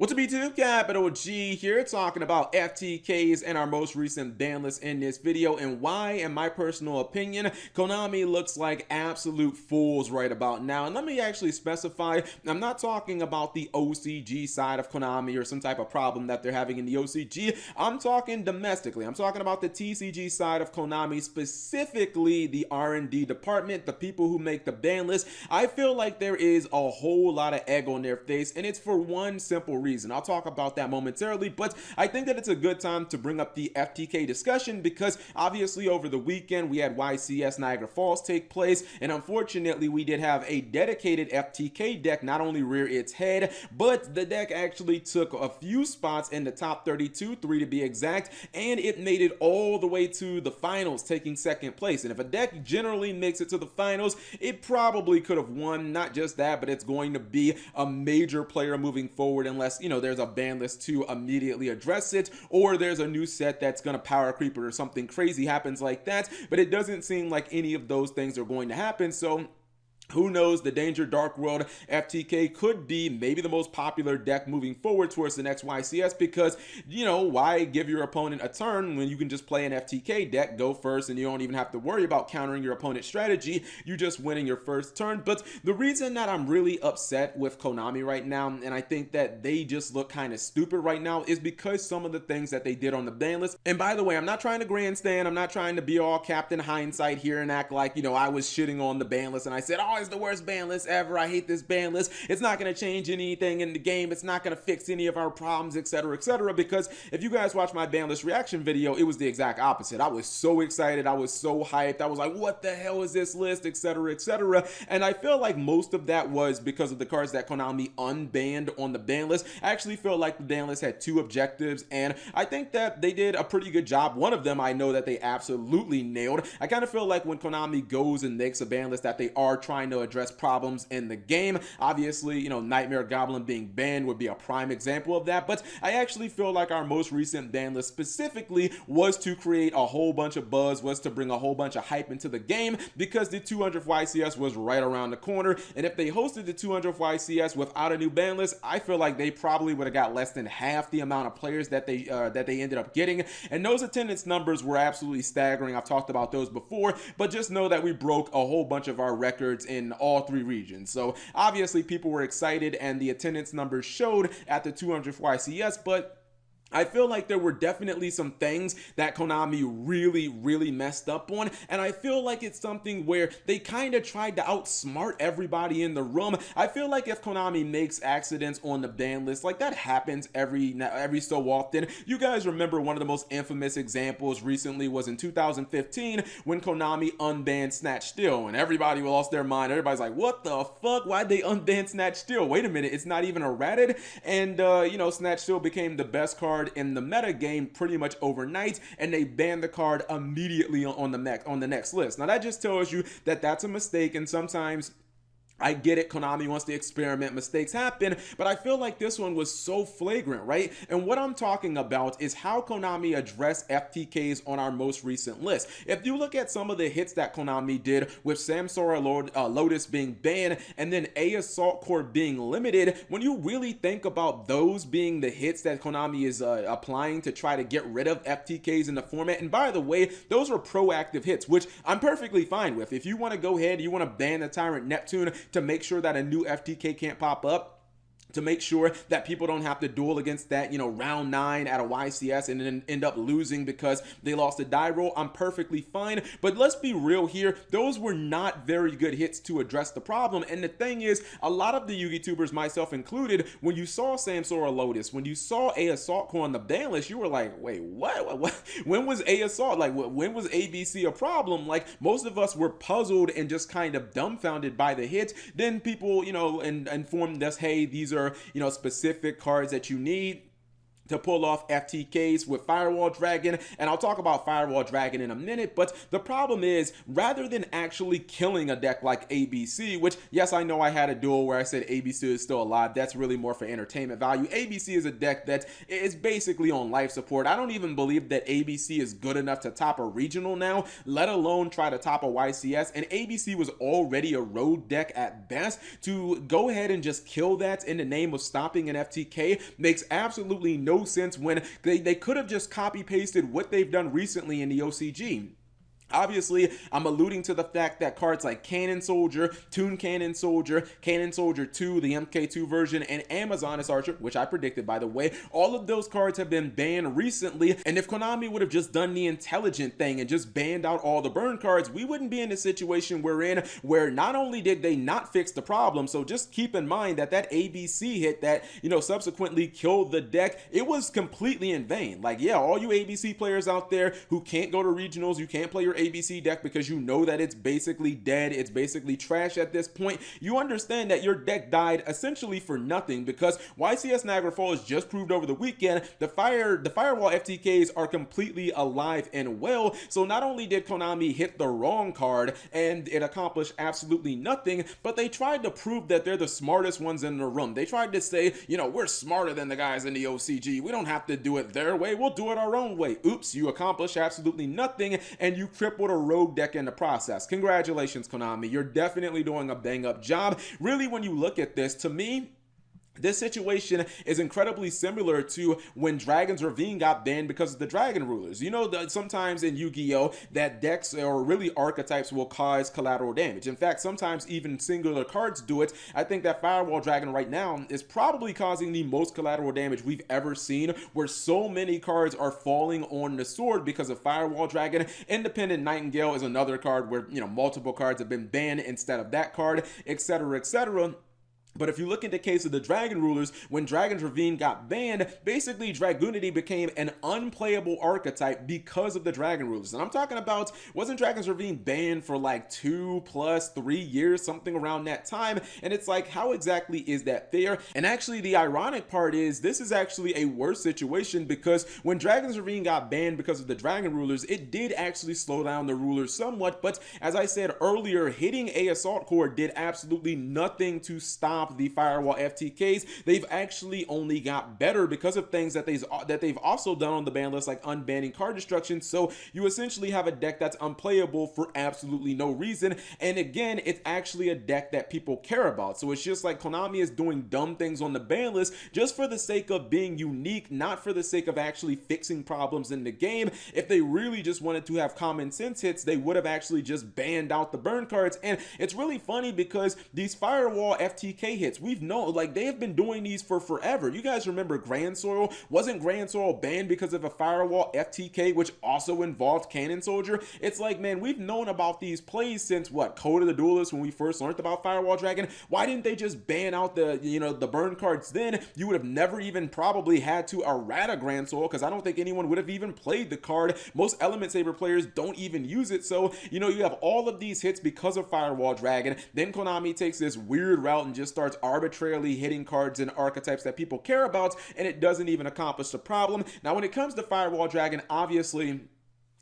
What's up YouTube, Capital G here, talking about FTKs and our most recent ban list in this video, and why, in my personal opinion, Konami looks like absolute fools right about now. And let me actually specify, I'm not talking about the OCG side of Konami or some type of problem that they're having in the OCG. I'm talking domestically. I'm talking about the TCG side of Konami, specifically the R&D department, the people who make the ban list. I feel like there is a whole lot of egg on their face, and it's for one simple reason. I'll talk about that momentarily, but I think that it's a good time to bring up the FTK discussion because obviously over the weekend we had YCS Niagara Falls take place, and unfortunately we did have a dedicated FTK deck not only rear its head, but the deck actually took a few spots in the top 32, 3 to be exact, and it made it all the way to the finals, taking second place. And if a deck generally makes it to the finals, it probably could have won. Not just that, but it's going to be a major player moving forward unless, you know, there's a ban list to immediately address it, or there's a new set that's going to power creep it or something crazy happens like that. But it doesn't seem like any of those things are going to happen. So who knows, the Danger Dark World FTK could be maybe the most popular deck moving forward towards the next YCS because, you know, why give your opponent a turn when you can just play an FTK deck, go first, and you don't even have to worry about countering your opponent's strategy. You're just winning your first turn. But the reason that I'm really upset with Konami right now, and I think that they just look kind of stupid right now, is because some of the things that they did on the ban list. And by the way, I'm not trying to grandstand. I'm not trying to be all Captain Hindsight here and act like, you know, I was shitting on the ban list and I said, oh, it's the worst ban list ever. I hate this ban list. It's not going to change anything in the game. It's not going to fix any of our problems, etc., etc. Because if you guys watch my ban list reaction video, it was the exact opposite. I was so excited. I was so hyped. I was like, what the hell is this list, etc., etc. And I feel like most of that was because of the cards that Konami unbanned on the ban list. I actually feel like the ban list had two objectives, and I think that they did a pretty good job. One of them I know that they absolutely nailed. I kind of feel like when Konami goes and makes a ban list that they are trying to address problems in the game. Obviously, you know, Nightmare Goblin being banned would be a prime example of that, but I actually feel like our most recent ban list specifically was to create a whole bunch of buzz, was to bring a whole bunch of hype into the game because the 200th YCS was right around the corner, and if they hosted the 200th YCS without a new ban list, I feel like they probably would have got less than half the amount of players that they ended up getting, and those attendance numbers were absolutely staggering. I've talked about those before, but just know that we broke a whole bunch of our records in all three regions. So obviously people were excited and the attendance numbers showed at the 200th YCS, but I feel like there were definitely some things that Konami really messed up on, and I feel like it's something where they kind of tried to outsmart everybody in the room. I feel like if Konami makes accidents on the ban list, like that happens every so often. You guys remember one of the most infamous examples recently was in 2015 when Konami unbanned Snatch Steal, and everybody lost their mind. Everybody's like, what the fuck? Why'd they unban Snatch Steal? Wait a minute, it's not even errated. And you know, Snatch Steal became the best card in the meta game pretty much overnight, and they banned the card immediately on the next list. Now that just tells you that that's a mistake, and sometimes I get it, Konami wants to experiment, mistakes happen, but I feel like this one was so flagrant, right? And what I'm talking about is how Konami addressed FTKs on our most recent list. If you look at some of the hits that Konami did with Samsara Lotus being banned and then A Assault Core being limited, when you really think about those being the hits that Konami is applying to try to get rid of FTKs in the format, and by the way, those were proactive hits, which I'm perfectly fine with. If you want to go ahead, you want to ban the Tyrant Neptune to make sure that a new FTK can't pop up, to make sure that people don't have to duel against that, you know, round 9 at a YCS and then end up losing because they lost a die roll, I'm perfectly fine. But let's be real here, those were not very good hits to address the problem. And the thing is, a lot of the YouTubers, myself included, when you saw Samsara Lotus, when you saw A Assault Core on the ban list, you were like, wait, what? When was A Assault? Like, when was ABC a problem? Like, most of us were puzzled and just kind of dumbfounded by the hits. Then people, you know, informed us, hey, these are, you know, specific cards that you need. to pull off FTKs with Firewall Dragon, and I'll talk about Firewall Dragon in a minute. But the problem is, rather than actually killing a deck like ABC, which, yes, I know I had a duel where I said ABC is still alive, that's really more for entertainment value. ABC is a deck that is basically on life support. I don't even believe that ABC is good enough to top a regional now, let alone try to top a YCS, and ABC was already a road deck at best. To go ahead and just kill that in the name of stopping an FTK makes absolutely no sense when they could have just copy pasted what they've done recently in the OCG. Obviously, I'm alluding to the fact that cards like Cannon Soldier, Toon Cannon Soldier, Cannon Soldier 2, the MK2 version, and Amazoness Archer, which I predicted by the way, all of those cards have been banned recently, and if Konami would have just done the intelligent thing and just banned out all the burn cards, we wouldn't be in the situation we're in, where not only did they not fix the problem, so just keep in mind that that ABC hit that, subsequently killed the deck, it was completely in vain. Like, yeah, all you ABC players out there who can't go to regionals, you can't play your ABC deck because you know that it's basically dead, it's basically trash at this point, you understand that your deck died essentially for nothing, because YCS Niagara Falls just proved over the weekend the Firewall FTKs are completely alive and well. So not only did Konami hit the wrong card and it accomplished absolutely nothing, but they tried to prove that they're the smartest ones in the room. They tried to say, we're smarter than the guys in the OCG, we don't have to do it their way, we'll do it our own way. Oops, you accomplished absolutely nothing and you crippled a rogue deck in the process. Congratulations, Konami. You're definitely doing a bang up job. Really, when you look at this, to me, this situation is incredibly similar to when Dragon's Ravine got banned because of the Dragon Rulers. That sometimes in Yu-Gi-Oh! That decks or really archetypes will cause collateral damage. In fact, sometimes even singular cards do it. I think that Firewall Dragon right now is probably causing the most collateral damage we've ever seen, where so many cards are falling on the sword because of Firewall Dragon. Independent Nightingale is another card where, multiple cards have been banned instead of that card, etc., etc. But if you look at the case of the Dragon Rulers, when Dragon's Ravine got banned, basically Dragoonity became an unplayable archetype because of the Dragon Rulers. And I'm talking about, wasn't Dragon's Ravine banned for like 2+3 years, something around that time? And it's like, how exactly is that fair? And actually the ironic part is, this is actually a worse situation, because when Dragon's Ravine got banned because of the Dragon Rulers, it did actually slow down the rulers somewhat. But as I said earlier, hitting a Assault Core did absolutely nothing to stop the Firewall FTKs. They've actually only got better because of things that they've also done on the ban list, like unbanning card destruction. So you essentially have a deck that's unplayable for absolutely no reason. And again, it's actually a deck that people care about. So it's just like Konami is doing dumb things on the ban list just for the sake of being unique, not for the sake of actually fixing problems in the game. If they really just wanted to have common sense hits, they would have actually just banned out the burn cards. And it's really funny because these Firewall FTK hits, we've known, like, they have been doing these for forever. You guys remember Grand Soil? Wasn't Grand Soil banned because of a Firewall FTK, which also involved Cannon Soldier? It's like, man, we've known about these plays since what, Code of the Duelist, when we first learned about Firewall Dragon. Why didn't they just ban out the the burn cards then? You would have never even probably had to errata Grand Soil, because I don't think anyone would have even played the card. Most Element Saber players don't even use it. So you have all of these hits because of Firewall Dragon. Then Konami takes this weird route and just starts arbitrarily hitting cards and archetypes that people care about, and it doesn't even accomplish the problem. Now, when it comes to Firewall Dragon, obviously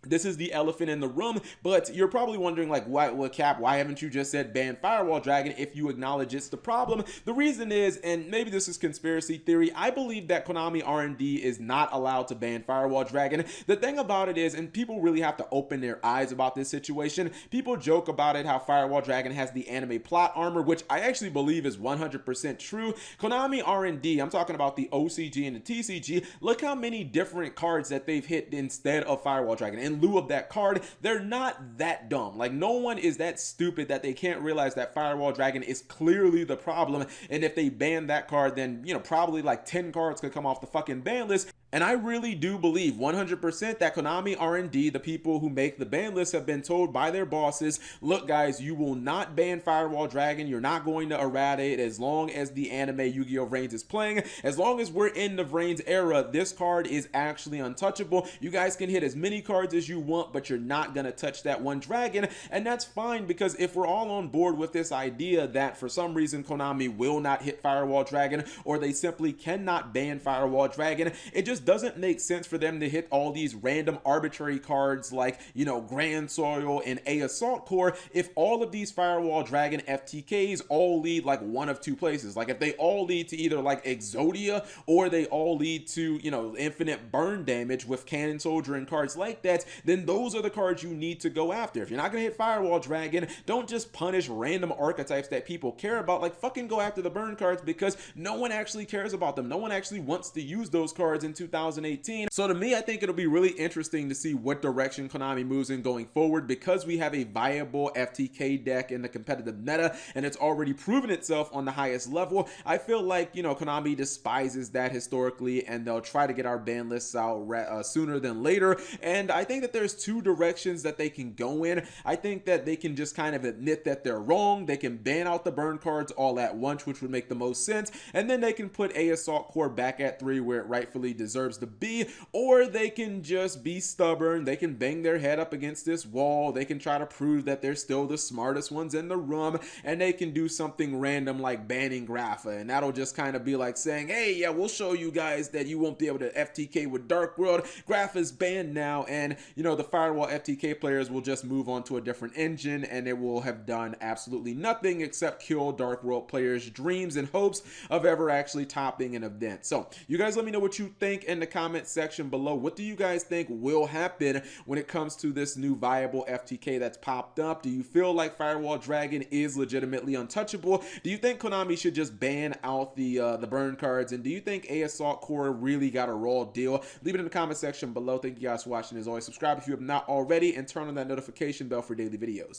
this is the elephant in the room, but you're probably wondering, like, Cap, why haven't you just said ban Firewall Dragon if you acknowledge it's the problem? The reason is, and maybe this is conspiracy theory, I believe that Konami R&D is not allowed to ban Firewall Dragon. The thing about it is, and people really have to open their eyes about this situation, people joke about it, how Firewall Dragon has the anime plot armor, which I actually believe is 100% true. Konami R&D, I'm talking about the OCG and the TCG, look how many different cards that they've hit instead of Firewall Dragon. In lieu of that card, they're not that dumb. Like, no one is that stupid that they can't realize that Firewall Dragon is clearly the problem, and if they ban that card, then probably like 10 cards could come off the fucking ban list. And I really do believe 100% that Konami R&D, the people who make the ban list, have been told by their bosses, look guys, you will not ban Firewall Dragon, you're not going to eradicate it as long as the anime Yu-Gi-Oh! Vrains is playing. As long as we're in the Vrains era, this card is actually untouchable. You guys can hit as many cards as you want, but you're not going to touch that one dragon. And that's fine, because if we're all on board with this idea that for some reason Konami will not hit Firewall Dragon, or they simply cannot ban Firewall Dragon, it just doesn't make sense for them to hit all these random arbitrary cards like, you know, Grand Soil and A Assault Core if all of these Firewall Dragon FTKs all lead like one of two places. Like if they all lead to either like Exodia, or they all lead to, you know, infinite burn damage with Cannon Soldier and cards like that, then those are the cards you need to go after. If you're not gonna hit Firewall Dragon, don't just punish random archetypes that people care about. Like fucking go after the burn cards, because no one actually cares about them. No one actually wants to use those cards in 2018. So to me, I think it'll be really interesting to see what direction Konami moves in going forward, because we have a viable FTK deck in the competitive meta and it's already proven itself on the highest level. I feel like, you know, Konami despises that historically, and they'll try to get our ban lists out sooner than later. And I think that there's two directions that they can go in. I think that they can just kind of admit that they're wrong. They can ban out the burn cards all at once, which would make the most sense, and then they can put A Assault Core back at 3 where it rightfully deserves to be. Or they can just be stubborn. They can bang their head up against this wall. They can try to prove that they're still the smartest ones in the room, and they can do something random like banning Grapha, and that'll just kind of be like saying, hey, yeah, we'll show you guys that you won't be able to FTK with Dark World. Grapha's banned now, and you know, the Firewall FTK players will just move on to a different engine, and it will have done absolutely nothing except kill Dark World players' dreams and hopes of ever actually topping an event. So you guys let me know what you think in the comment section below. What do you guys think will happen when it comes to this new viable FTK that's popped up? Do you feel like Firewall Dragon is legitimately untouchable? Do you think Konami should just ban out the burn cards? And do you think A Assault Core really got a raw deal? Leave it in the comment section below. Thank you guys for watching. As always, subscribe if you have not already, and turn on that notification bell for daily videos.